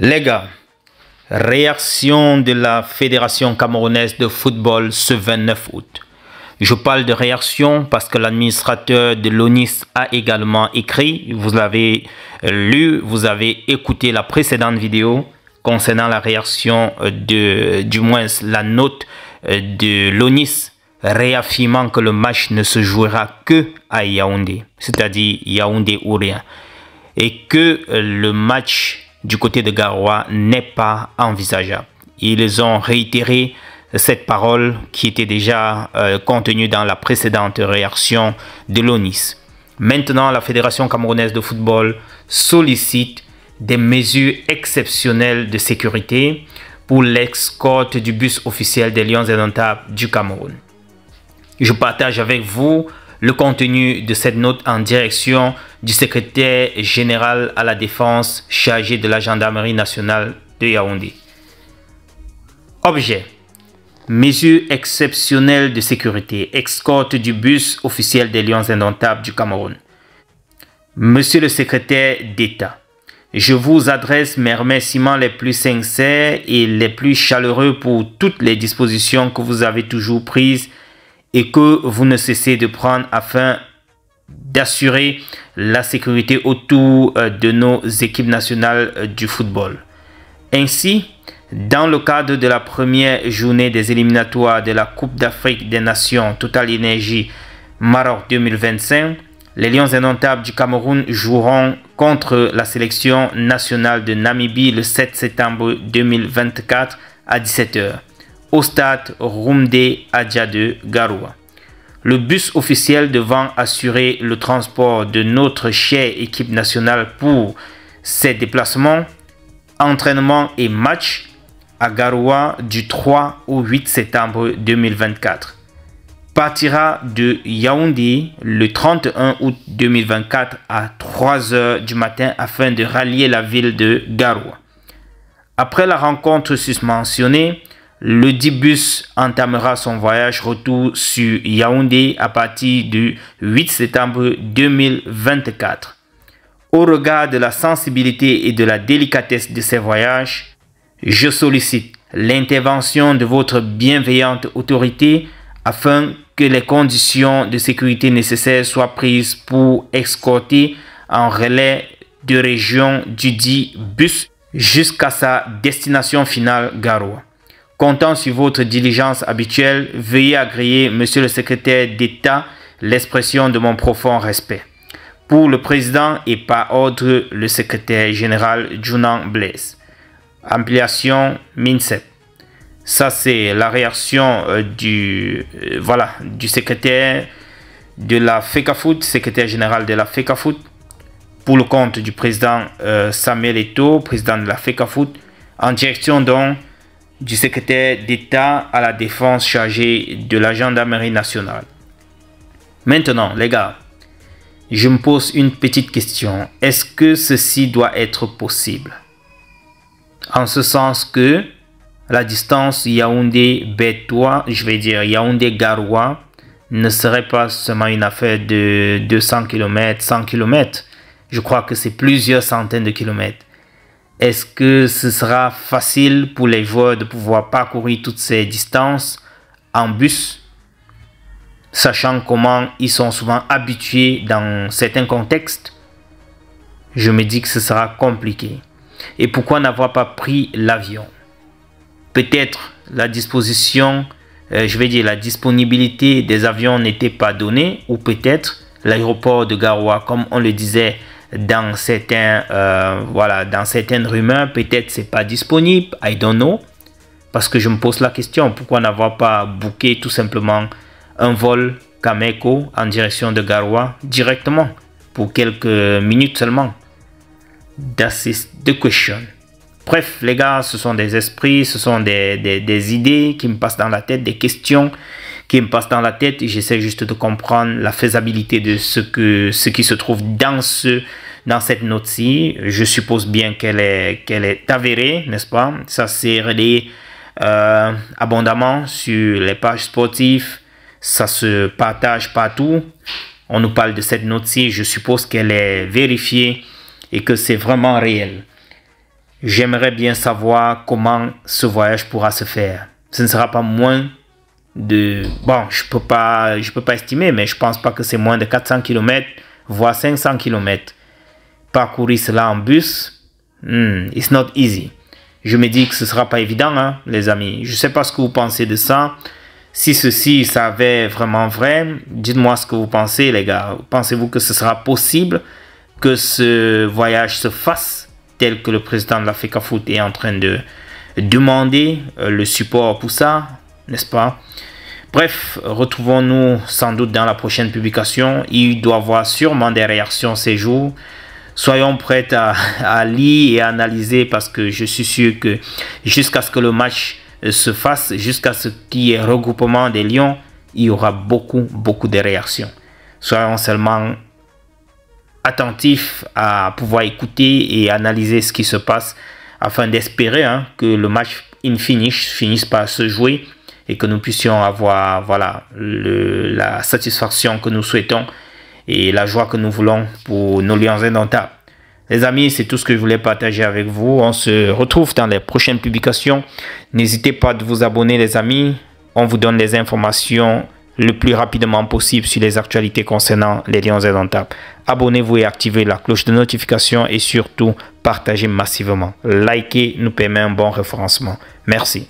Les gars, réaction de la Fédération camerounaise de football ce 29 août. Je parle de réaction parce que l'administrateur de l'ONIS a également écrit. Vous l'avez lu, vous avez écouté la précédente vidéo concernant la réaction du moins la note de l'ONIS réaffirmant que le match ne se jouera que à Yaoundé, c'est-à-dire Yaoundé ou rien, et que le match du côté de Garoua n'est pas envisageable. Ils ont réitéré cette parole qui était déjà contenue dans la précédente réaction de l'ONIS. Maintenant, la Fédération camerounaise de football sollicite des mesures exceptionnelles de sécurité pour l'escorte du bus officiel des Lions Indomptables du Cameroun. Je partage avec vous le contenu de cette note en direction du secrétaire général à la défense chargé de la gendarmerie nationale de Yaoundé. Objet: mesures exceptionnelles de sécurité, escorte du bus officiel des Lions Indomptables du Cameroun. Monsieur le secrétaire d'État, je vous adresse mes remerciements les plus sincères et les plus chaleureux pour toutes les dispositions que vous avez toujours prises et que vous ne cessez de prendre afin d'assurer la sécurité autour de nos équipes nationales du football. Ainsi, dans le cadre de la première journée des éliminatoires de la Coupe d'Afrique des Nations Total Énergie Maroc 2025, les Lions Indomptables du Cameroun joueront contre la sélection nationale de Namibie le 7 septembre 2024 à 17 h. au stade Rumde Adja de Garoua. Le bus officiel devant assurer le transport de notre chère équipe nationale pour ses déplacements, entraînements et matchs à Garoua du 3 au 8 septembre 2024. Partira de Yaoundé le 31 août 2024 à 3 h du matin afin de rallier la ville de Garoua. Après la rencontre susmentionnée, le dit bus entamera son voyage retour sur Yaoundé à partir du 8 septembre 2024. Au regard de la sensibilité et de la délicatesse de ces voyages, je sollicite l'intervention de votre bienveillante autorité afin que les conditions de sécurité nécessaires soient prises pour escorter en relais de région du dit bus jusqu'à sa destination finale Garoua. Comptant sur votre diligence habituelle, veuillez agréer, Monsieur le secrétaire d'État, l'expression de mon profond respect. Pour le président et par ordre, le secrétaire général Junan Blaise. Ampliation MINSEP. Ça, c'est la réaction du secrétaire de la FECAFOOT, secrétaire général de la FECAFOOT, pour le compte du président Samuel Eto'o, président de la FECAFOOT, en direction donc du secrétaire d'État à la défense chargé de la gendarmerie nationale. Maintenant, les gars, je me pose une petite question. Est-ce que ceci doit être possible? En ce sens que la distance Yaoundé-Bétois, je vais dire Yaoundé-Garoua, ne serait pas seulement une affaire de 200 km, 100 km. Je crois que c'est plusieurs centaines de kilomètres. Est-ce que ce sera facile pour les joueurs de pouvoir parcourir toutes ces distances en bus, sachant comment ils sont souvent habitués dans certains contextes? Je me dis que ce sera compliqué. Et pourquoi n'avoir pas pris l'avion? Peut-être la disposition, la disponibilité des avions n'était pas donnée, ou peut-être l'aéroport de Garoua, comme on le disait dans certaines rumeurs, peut-être c'est pas disponible, I don't know, parce que je me pose la question, pourquoi n'avoir pas booké tout simplement un vol Cameco en direction de Garoua directement pour quelques minutes seulement? That's the question. Bref, les gars, ce sont des esprits, ce sont des idées qui me passent dans la tête, des questions qui me passent dans la tête, et j'essaie juste de comprendre la faisabilité de ce qui se trouve dans cette note-ci. Je suppose bien qu'elle est avérée, n'est-ce pas? Ça s'est relayé abondamment sur les pages sportives, ça se partage partout. On nous parle de cette note-ci, je suppose qu'elle est vérifiée et que c'est vraiment réel. J'aimerais bien savoir comment ce voyage pourra se faire. Ce ne sera pas moins de... Bon, je peux pas estimer, mais je pense pas que c'est moins de 400 km, voire 500 km. Parcourir cela en bus, it's not easy. Je me dis que ce sera pas évident, hein, les amis. Je sais pas ce que vous pensez de ça. Si ceci s'avère vraiment vrai, dites-moi ce que vous pensez, les gars. Pensez-vous que ce sera possible que ce voyage se fasse tel que le président de l'Africa Foot est en train de demander le support pour ça, n'est-ce pas? Bref, retrouvons-nous sans doute dans la prochaine publication. Il doit y avoir sûrement des réactions ces jours. Soyons prêts à lire et à analyser parce que je suis sûr que jusqu'à ce que le match se fasse, jusqu'à ce qu'il y ait regroupement des Lions, il y aura beaucoup de réactions. Soyons seulement attentifs à pouvoir écouter et analyser ce qui se passe afin d'espérer que le match finisse par se jouer et que nous puissions avoir voilà, la satisfaction que nous souhaitons et la joie que nous voulons pour nos Lions indomptables. Les amis, c'est tout ce que je voulais partager avec vous. On se retrouve dans les prochaines publications. N'hésitez pas à vous abonner, les amis. On vous donne les informations le plus rapidement possible sur les actualités concernant les Lions indomptables. Abonnez-vous et activez la cloche de notification et surtout, partagez massivement. Liker nous permet un bon référencement. Merci.